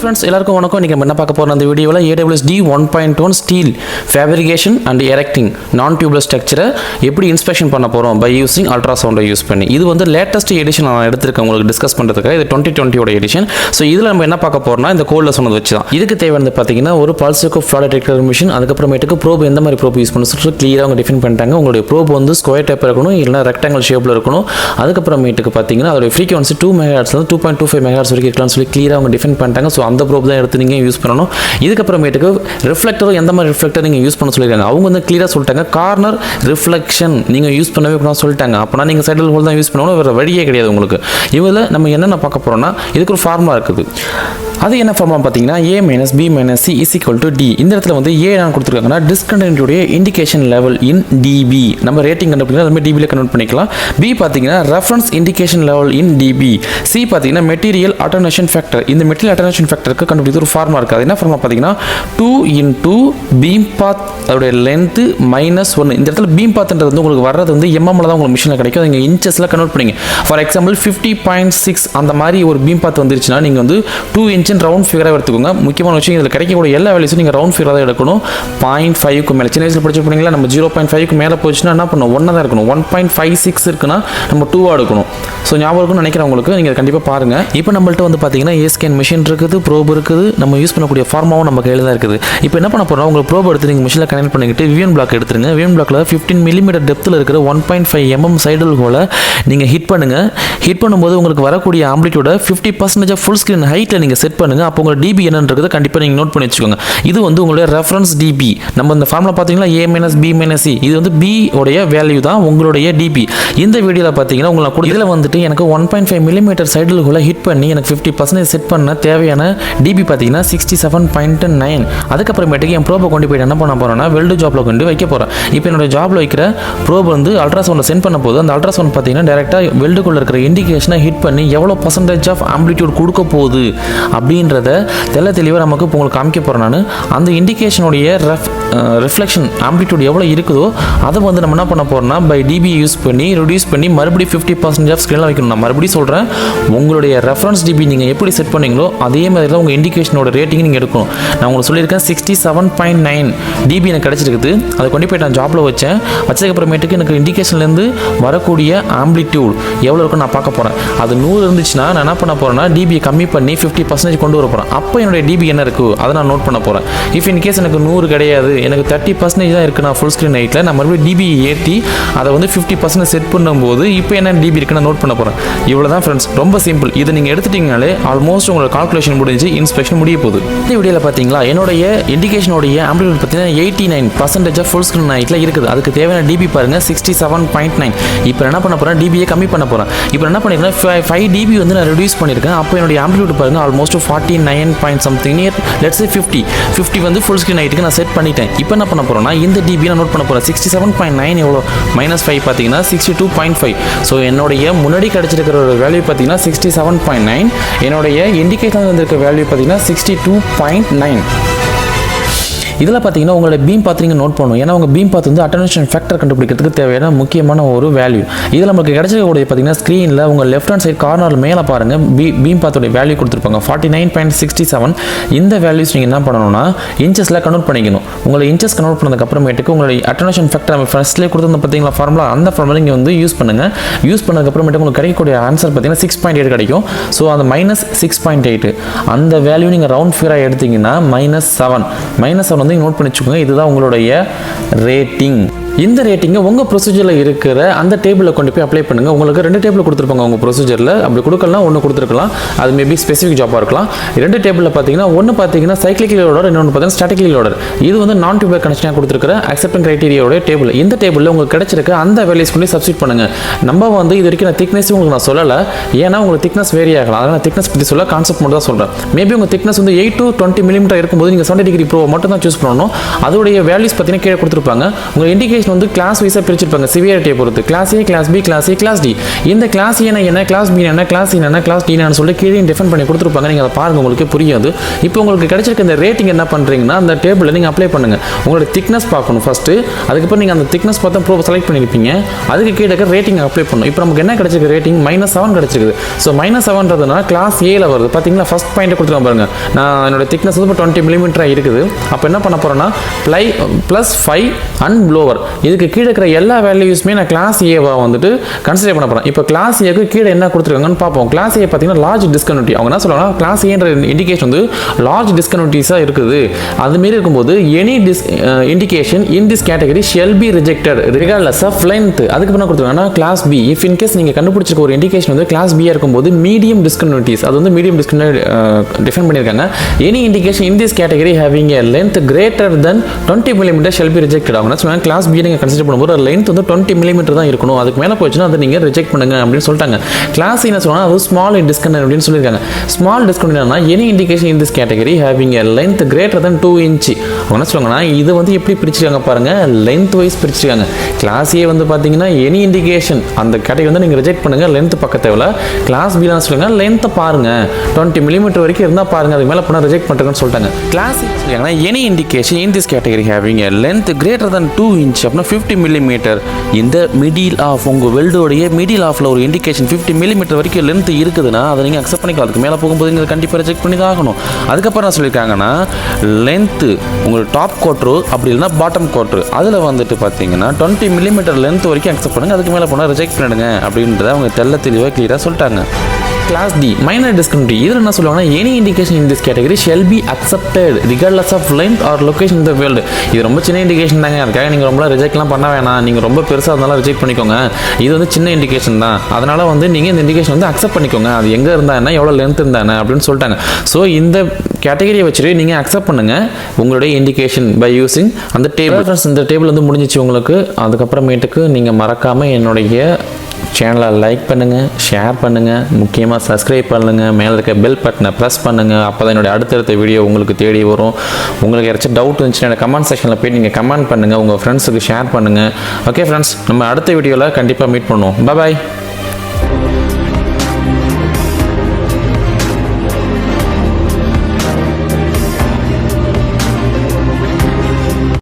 friends, எல்லாருக்கும் வணக்கம். இன்னைக்கு நம்ம என்ன பார்க்க போறோம் அந்த வீடியோல AWS D1.1 steel fabrication and erecting non-tubular structure எப்படி இன்ஸ்பெக்ஷன் பண்ண போறோம் by using ultrasound யூஸ் பண்ணி. இது வந்து லேட்டஸ்ட் எடிஷன் நான் எடுத்துர்க்கேன் உங்களுக்கு டிஸ்கஸ் பண்றதுக்கு. இது 2020 ஓட எடிஷன். சோ இதுல நம்ம என்ன பார்க்க போறோம்னா இந்த கோல்ல சொன்னது வச்சு தான். இதுக்கு தேவையானது பாத்தீங்கன்னா ஒரு pulse echo flow detector machine, அதுக்கு அப்புறமேட்டுக்கு probe எந்த மாதிரி probe யூஸ் பண்ணனும் சொல்லிட்டு கிளியரா அவங்க டிஃபைன் பண்ணிட்டாங்க. உங்களுடைய probe வந்து ஸ்கொயர் டைப்ல இருக்கணும் இல்ல ரெக்டாங்கிள் ஷேப்ல இருக்கணும். அதுக்கு அப்புறமேட்டுக்கு பாத்தீங்கன்னா அதோட frequency 2 MHz ல 2.25 MHz வரைக்கும் இருக்கலாம்னு சொல்லி கிளியரா அவங்க டிஃபைன் பண்ணிட்டாங்க. சோ அந்த ப்ரோப் தான் எடுத்து நீங்க யூஸ் பண்ணணும். இதுக்கு அப்புறமேட்டுக்கு ரிஃப்ளெக்டர் எந்த மாதிரி ரிஃப்ளெக்டர் நீங்க யூஸ் பண்ண சொல்லிருக்காங்க. அவங்க வந்து கிளியரா சொல்லிட்டாங்க கார்னர் ரிஃப்ளெக்ஷன் நீங்க யூஸ் பண்ணவே கூடாதுன்னு சொல்லிட்டாங்க. அப்பனா நீங்க சைடில் ஹோல் தான் யூஸ் பண்ணணும், வேற வழியே கிடையாது உங்களுக்கு. இவல நம்ம என்னென்ன பார்க்க போறோம்னா இதுக்கு ஒரு ஃபார்முலா இருக்குது. அது என்ன ஃபார்முலா பார்த்தீங்கன்னா A - B - C = D. இந்த இடத்துல வந்து A நான் கொடுத்துருக்காங்கன்னா டிஸ்கண்டினியூட்டியுடைய இண்டிகேஷன் லெவல் இன் dB. நம்ம ரேட்டிங் கண்டுபிடிக்கலாம், அதுமே dB ல கன்வெர்ட் பண்ணிக்கலாம். B பார்த்தீங்கன்னா reference indication level in dB. C பார்த்தீங்கன்னா மெட்டீரியல் அட்டென்யூஷன் ஃபேக்டர். இந்த மெட்டீரியல் அட்டென்யூஷன் ஃபேக்டருக்கு கண்டுபிடிக்கிற ஒரு ஃபார்முலா இருக்குது. அது என்ன ஃபார்முலா பார்த்தீங்கன்னா 2 × பீம் பாத் அதோட லென்த் -1. இந்த இடத்துல பீம் பாத்ன்றது வந்து உங்களுக்கு வர்றது வந்து mm ல தான் உங்களுக்கு மிஷினில் கிடைக்கும். அது நீங்கள் இன்ச்சஸில் கன்வெர்ட் பண்ணிங்க. ஃபார் எக்ஸாம்பிள் 50.6 அந்த மாதிரி ஒரு பீம் பாத் வந்துருச்சுன்னா நீங்கள் வந்து 2 இன்ச் ரவுண்ட் ஃபிகராக எடுத்துக்கோங்க. முக்கியமான விஷயம் இதில் கிடைக்கக்கூடிய எல்லா வேல்யூஸும் நீங்கள் ரவுண்ட் ஃபிகராக தான் எடுக்கணும். 0.5க்கு மேலே சின்ன வயசில் படிச்சு போனீங்களா, நம்ம 0.5க்கு மேலே போச்சுன்னா என்ன பண்ணணும், 1 தான் இருக்கணும். 1.56 இருக்குன்னா நம்ம 2 எடுக்கணும். ஸோ ஞாபகம் இருக்குன்னு நினைக்கிறேன் உங்களுக்கு. நீங்கள் கண்டிப்பாக பாருங்கள். இப்போ நம்மள்ட்ட வந்து பார்த்தீங்கன்னா ஏஸ்கேன் மிஷின் இருக்குது, ப்ரோப் இருக்குது, நம்ம யூஸ் பண்ணக்கூடிய ஃபார்மாவும் நம்ம கையில் தான் இருக்குது. இப்போ என்ன பண்ண போகிறோம், உங்களுக்கு ப்ரோப் எடுத்து நீங்கள் மிஷினில் கனெக்ட் பண்ணிக்கிட்டு விஎன் பிளாக் எடுத்துருங்க. விஎன் பிளாக்ல 15 mm டெப்த்தில் இருக்கிற 1.5 mm சைடல் ஹோலை நீங்கள் ஹிட் பண்ணுங்கள். ஹிட் பண்ணும்போது உங்களுக்கு வரக்கூடிய ஆம்பிளிட்யூட 50% ஃபுல் ஸ்க்ரீன் ஹைட்டில் நீங்கள் செட் பண்ணுங்கள். அப்போ உங்கள் dB என்னன்றது கண்டிப்பாக நீங்கள் நோட் பண்ணி வச்சுக்கோங்க. இது வந்து உங்களுடைய ரெஃபரன்ஸ் dB. நம்ம இந்த ஃபார்முலா பார்த்தீங்கன்னா A - B - C. இது வந்து B உடைய வேல்யூ தான் உங்களுடைய dB. இந்த வீடியோவில் பார்த்தீங்கன்னா உங்களுக்கு இதில் வந்துட்டு எனக்கு 1.5 mm சைடில் ஹோலை ஹிட் பண்ணி எனக்கு 50% செட் பண்ண தேவையான dB பார்த்தீங்கன்னா 67.9. அதுக்கப்புறமேட்டுக்கு என் ப்ரோபை கொண்டு போய்ட்டு என்ன பண்ண போகிறேன்னா வெல்டு ஜாப்பில் கொண்டு வைக்க போகிறேன். இப்போ என்னோட ஜாப்பில் வைக்கிற ப்ரோப் வந்து அல்ட்ராசவுண்டில் சென்ட் பண்ண போது அந்த அல்ட்ராசவுண்ட் பார்த்தீங்கன்னா டேரெக்டாக வெல்டுக்குள்ளே இருக்கிற இண்டிகேஷனை ஹிட் பண்ணி எவ்வளோ % ஆஃப் ஆம்பிளிட்யூட் கொடுக்க போகுது அப்படின்றத தெளிவாக நமக்கு இப்போ உங்களுக்கு காமிக்க போகிறேன். நான் அந்த இண்டிகேஷனுடைய ரிஃப்ளெக்ஷன் ஆம்பிளிட்யூட் எவ்வளோ இருக்குதோ அதை வந்து நம்ம என்ன பண்ண போகிறோம்னா பை dB யூஸ் பண்ணி ரெடியூஸ் பண்ணி மறுபடியும் 50% ஆஃப் ஸ்க்ரீனில் வைக்கணும். நான் மறுபடியும் சொல்கிறேன், உங்களுடைய ரெஃபரன்ஸ் dB நீங்கள் எப்படி செட் பண்ணீங்களோ அதே மாதிரி தான் உங்கள் இண்டிகேஷனோட ரேட்டிங் நீங்கள் எடுக்கணும். நான் உங்களுக்கு சொல்லியிருக்கேன் 67.9 dB எனக்கு கிடச்சிருக்குது. அதை கொண்டு போய் நான் ஜாப்பில் வச்சதுக்கப்புறமேட்டுக்கு எனக்கு இண்டிகேஷன்லேருந்து வரக்கூடிய ஆம்பிளிட்யூட் எவ்வளோ இருக்குன்னு நான் பார்க்க போகிறேன். அது 100 இருந்துச்சுன்னா நான் என்ன பண்ண போகிறேன்னா dB கம்மி பண்ணி 50% கொண்டு வர போகிறேன். அப்போ என்னுடைய dB என்ன இருக்குது அதை நான் நோட் பண்ண போகிறேன். இஃப் இன் கேஸ் எனக்கு 100 கிடையாது, எனக்கு 30% தான் இருக்குது, நான் ஃபுல் ஸ்க்ரீன் ஹைட்டில் நான் மறுபடியும் dB ஏற்றி அதை வந்து 50% செட் பண்ணும்போது இப்போ என்ன dB இருக்குன்னு நோட் பண்ண போகிறேன். இவ்வளோ தான் ஃப்ரெண்ட்ஸ், ரொம்ப சிம்பிள். இதை நீங்கள் எடுத்துட்டீங்கனாலே ஆல்மோஸ்ட் உங்களோட கால்குலேஷன் முடிஞ்சு இன்ஸ்பெக்ஷன் முடிய போகுது. இந்த வீடியோவில் பார்த்தீங்களா என்னுடைய இண்டிகேஷனுடைய ஆம்பிளிட்யூட் பார்த்தீங்கன்னா 89% ஆஃப் ஃபுல் ஸ்க்ரீன் ஹைட்டில் இருக்குது. அதுக்கு தேவையான dB பாருங்கள் 67.9. இப்போ என்ன பண்ண போகிறேன், dBயை கம்மி பண்ண போகிறேன். இப்போ என்ன பண்ணிருக்கேன் 5 dB வந்து நான் ரெடியூஸ் பண்ணியிருக்கேன். அப்போ என்னுடைய ஆம்பிளிட்யூட் பாருங்கள் almost 49 point something near let's say 50 வந்து ஃபுல் ஸ்க்ரீன் ஹைட்டுக்கு நான் செட் பண்ணிட்டேன். இப்போ என்ன பண்ண போகிறேன்னா இந்த dB நான் நோட் பண்ண போகிறேன். 67.9 எவ்வளோ -5 பார்த்தீங்கன்னா 62.5. ஸோ என்னுடைய முன்னாடி கிடச்சிருக்கிற ஒரு வேல்யூ பார்த்தீங்கன்னா 67.9. என்னுடைய இண்டிகேட்டர் வந்திருக்க வேல்யூ பார்த்தீங்கன்னா 62.9. இதில் பார்த்தீங்கன்னா உங்களோட பீம் பாத் நீங்கள் நோட் பண்ணணும். ஏன்னா உங்கள் பீம் பாத் வந்து அட்டென்யூஷன் ஃபேக்டர் கண்டுபிடிக்கிறதுக்கு தேவையான முக்கியமான ஒரு வேல்யூ. இதில் நமக்கு கிடைச்சிருக்கக்கூடிய பார்த்தீங்கன்னா ஸ்க்ரீனில் உங்கள் லெஃப்ட் ஹேண்ட் சைட் கார்னர் மேலே பாருங்கள் பீம் பாத்தோடைய வேல்யூ கொடுத்துருப்பாங்க 49.67. இந்த வேல்யூஸ் நீங்கள் என்ன பண்ணணும்னா இன்ச்சஸில் கன்வெர்ட் பண்ணிக்கணும். உங்களை இன்ச்சஸ் கன்வெர்ட் பண்ணதுக்கப்புறமேட்டுக்கு உங்களுடைய அட்டென்யூஷன் ஃபேக்டர் நம்ம ஃபர்ஸ்ட்லேயே கொடுத்துருந்த பார்த்தீங்களா ஃபார்முலா, அந்த ஃபார்முலா நீங்கள் வந்து யூஸ் பண்ணுங்கள். யூஸ் பண்ணதுக்கப்புறமேட்டு உங்களுக்கு கிடைக்கக்கூடிய ஆன்சர் பார்த்தீங்கன்னா 6.8 கிடைக்கும். ஸோ அந்த -6.8 அந்த வேல்யூ நீங்கள் ரவுண்ட் ஃபிகராக எடுத்தீங்கன்னா -7 வந்து நோட் பண்ணி வச்சுக்கோங்க. இதுதான் உங்களுடைய ரேட்டிங். இந்த ரேட்டிங்கை உங்கள் ப்ரொசீஜரில் இருக்கிற அந்த டேபிளில் கொண்டு போய் அப்ளை பண்ணுங்கள். உங்களுக்கு 2 டேபிள் கொடுத்துருப்பாங்க உங்கள் ப்ரொசீஜரில். அப்படி கொடுக்கலாம், ஒன்று கொடுத்துருக்கலாம். அது மேபி ஸ்பெசிஃபிக் ஜாப்பாக இருக்கலாம். 2 டேபிளில் பார்த்தீங்கன்னா ஒன்று பார்த்தீங்கன்னா சைக்ளிக்கல் லோடர், இன்னொன்று பார்த்தீங்கன்னா ஸ்டாட்டிக்கல் லோடர். இது வந்து நான் டியூபர் கனெக்ஷனாக கொடுத்துருக்கிற அக்செப்டிங் கிரைட்டீரியாவோட டேபிள். இந்த டேபிளில் உங்களுக்கு கிடைச்சிருக்க அந்த வேல்யூஸ் கொண்டு சப்ஸ்டிட் பண்ணுங்கள். நம்ம வந்து இது வரைக்கும் நான் திக்னஸ் உங்களுக்கு நான் சொல்லலை, ஏன்னா உங்களுக்கு திக்னஸ் வேரி ஆகலாம். அதனால் திக்னஸ் பற்றி சொல்ல கான்செப்ட் மட்டும் தான் சொல்கிறேன். மேபி உங்கள் திக்னஸ் வந்து 8 to 20 mm இருக்கும்போது நீங்கள் 70 degree ப்ரோ மட்டும் தான் சூஸ் சூஸ் பண்ணணும். அதோடைய வேல்யூஸ் பார்த்தீங்கன்னா கீழே கொடுத்துருப்பாங்க. உங்கள் இண்டிகேஷன் வந்து கிளாஸ் வைஸாக பிரிச்சிருப்பாங்க சிவியாரிட்டியை பொறுத்து. Class A, class B, class C, class D. இந்த கிளாஸ் ஏ என்ன, கிளாஸ் பி என்ன, கிளாஸ் சி என்ன, கிளாஸ் டி என்னன்னு சொல்லிட்டு கீழே டிஃபைன் பண்ணி கொடுத்துருப்பாங்க. நீங்கள் அதை பாருங்கள், உங்களுக்கு புரியாது. இப்போ உங்களுக்கு கிடைச்சிருக்க இந்த ரேட்டிங் என்ன பண்ணுறீங்கன்னா அந்த டேபிளில் நீங்கள் அப்ளை பண்ணுங்கள். உங்களோட திக்னஸ் பார்க்கணும் ஃபஸ்ட்டு. அதுக்கப்புறம் நீங்கள் அந்த திக்னஸ் பார்த்தா ப்ரூஃப் செலக்ட் பண்ணியிருப்பீங்க. அதுக்கு கீழே ரேட்டிங் அப்ளை பண்ணணும். இப்போ நமக்கு என்ன கிடைச்சிருக்கு ரேட்டிங் -7 கிடைச்சிருக்குது. ஸோ -7ன்றதுனா கிளாஸ் ஏல வருது. பார்த்தீங்களா ஃபஸ்ட் பாயிண்ட் கொடுத்துருவோம் பாருங்க. நான் என்னோட திக்னஸ் வந்து இப்போ 20 மில்லிமீட்டராக இருக்குது. அப்போ என்ன பண்ண போகிறேன்னா +5 அண்ட் ப்ளோவர். இதுக்கு கீழே இருக்கிற எல்லா வேல்யூஸுமே நான் கிளாஸ் ஏவா வந்துட்டு கன்சிடர் பண்ண போகிறேன். இப்போ கிளாஸ் ஏக்கு கீழே என்ன கொடுத்துருக்காங்கன்னு பார்ப்போம். கிளாஸ் ஏ பார்த்தீங்கன்னா லார்ஜ் டிஸ்கன்யூட்டி. அவங்க என்ன சொல்லுவாங்கன்னா கிளாஸ் ஏன்ற இண்டிகேஷன் வந்து லார்ஜ் டிஸ்கன்யூட்டிஸாக இருக்குது. அதுமாரி இருக்கும்போது any indication in this category shall be rejected regardless of length. அதுக்கு என்ன கொடுத்துருக்காங்கன்னா class B. If in case நீங்கள் கண்டுபிடிச்சிருக்க ஒரு இண்டிகேஷன் வந்து கிளாஸ் பியாக இருக்கும்போது மீடியம் டிஸ்கன்யூட்டிஸ், அது வந்து மீடியம் டிஸ்கன்யூட்டி டிஃபைன் பண்ணியிருக்காங்க. Any indication in this category having a length greater then 20 millimetre shell be rejected. அவங்க சொன்னாங்க கிளாஸ் பி நீங்கள் கன்சிடர் பண்ணும்போது லென்த் வந்து 20 மில்லிமீட்டர் தான் இருக்கணும். அதுக்கு மேலே போச்சுன்னா அதை நீங்கள் ரிஜெக்ட் பண்ணுங்க அப்படின்னு சொல்லிட்டாங்க. கிளாஸ் என்ன சொல்லுவாங்க, அது ஸ்மால் டிஸ்கன்யூட்டி அப்படின்னு சொல்லியிருக்காங்க. ஸ்மால் டிஸ்கன்யூட்டினா any indication in this category having a length greater then 2 inch. அவங்க என்ன சொல்லுவாங்கன்னா இது வந்து எப்படி பிரிச்சிருக்காங்க பாருங்க, லென்த் வைஸ் பிரிச்சிருக்காங்க. கிளாஸ் ஏ வந்து பார்த்தீங்கன்னா எனி இண்டிகேஷன் அந்த கேட்டகரி வந்து நீங்கள் ரிஜெக்ட் பண்ணுங்க, லென்த் பக்கத்தில். கிளாஸ் பி தான் சொல்லுங்க லென்த்தை பாருங்க 20 மில்லிமீட்டர் வரைக்கும் இருந்தால் பாருங்க, அதுக்கு மேலே போனால் ரிஜெக்ட் பண்ணுறேன்னு சொல்லிட்டாங்க. கிளாஸ் சொல்லிட்டாங்கன்னா any indication in this category having a length greater then 2 inch அப்படின்னா 50 மில்லிமீட்டர். இந்த மிடில் ஆஃப் உங்கள் வெல்டோடைய மிடில் ஆஃபில் ஒரு இண்டிகேஷன் 50 மில்லிமீட்டர் வரைக்கும் லென்த் இருக்குதுன்னா அதை நீங்கள் அக்செப்ட் பண்ணிக்கலாம். அதுக்கு மேலே போகும்போது நீங்கள் கண்டிப்பாக ரிஜெக்ட் பண்ணி தான் ஆகணும். அதுக்கப்புறம் என்ன சொல்லியிருக்காங்கன்னா லென்த்து உங்களுக்கு டாப் கோட்ரு அப்படி இல்லைனா பாட்டம் கோட்ரு அதில் வந்துட்டு பார்த்தீங்கன்னா 20 மில்லிமீட்டர் லென்த் வரைக்கும் அக்செப்ட் பண்ணுங்கள், அதுக்கு மேலே போனால் ரிஜெக்ட் பண்ணிடுங்க அப்படின்றத அவங்க தெளிவாக கிளியராக சொல்லிட்டாங்க. Class D minor discontinuity. இதில் என்ன சொல்லுவாங்கன்னா any indication in this category shall be accepted regardless of length or location in the world. இது ரொம்ப சின்ன இண்டிகேஷன் தாங்க, அதுக்காக நீங்கள் ரொம்ப ரிஜெக்ட்லாம் பண்ண வேணாம். நீங்கள் ரொம்ப பெருசாக இருந்தாலும் ரிஜெக்ட் பண்ணிக்கோங்க. இது வந்து சின்ன இண்டிகேஷன் தான், அதனால் வந்து நீங்கள் இந்த இண்டிகேஷன் வந்து அக்செப்ட் பண்ணிக்கோங்க. அது எங்கே இருந்தா என்ன, எவ்வளோ லென்த் இருந்தா என்ன அப்படின்னு சொல்லிட்டாங்க. ஸோ இந்த கேட்டகரியை வச்சுட்டு நீங்கள் அக்செப்ட் பண்ணுங்கள் உங்களுடைய இண்டிகேஷன் பை யூஸிங் அந்த டேபிள். இந்த டேபிள் வந்து முடிஞ்சிச்சு உங்களுக்கு. அதுக்கப்புறமேட்டுக்கு நீங்கள் மறக்காமல் என்னுடைய சேனலை லைக் பண்ணுங்கள், ஷேர் பண்ணுங்கள், முக்கியமாக சப்ஸ்கிரைப் பண்ணுங்கள், மேலே இருக்க பெல் பட்டனை ப்ரெஸ் பண்ணுங்கள். அப்போ தான் என்னுடைய அடுத்தடுத்த வீடியோ உங்களுக்கு தேடி வரும். உங்களுக்கு யாராச்சும் டவுட் இருந்துச்சுன்னா எனக்கு கமெண்ட் செக்ஷனில் போய் நீங்கள் கமெண்ட் பண்ணுங்கள், உங்கள் ஃப்ரெண்ட்ஸுக்கு ஷேர் பண்ணுங்கள். ஓகே ஃப்ரெண்ட்ஸ், நம்ம அடுத்த வீடியோவில் கண்டிப்பாக மீட் பண்ணுவோம். பாய்.